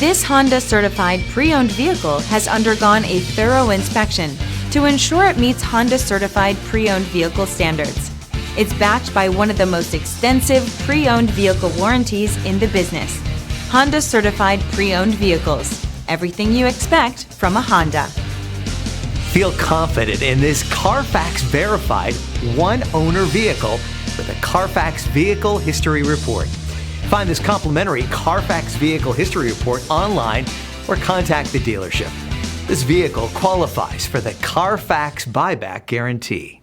This Honda certified pre-owned vehicle has undergone a thorough inspection to ensure it meets Honda certified pre-owned vehicle standards. It's backed by one of the most extensive pre-owned vehicle warranties in the business. Honda certified pre-owned vehicles. Everything you expect from a Honda. Feel confident in this CARFAX verified one-owner vehicle with a CARFAX Vehicle History Report. Find this complimentary CARFAX Vehicle History Report online or contact the dealership. This vehicle qualifies for the CARFAX buyback guarantee.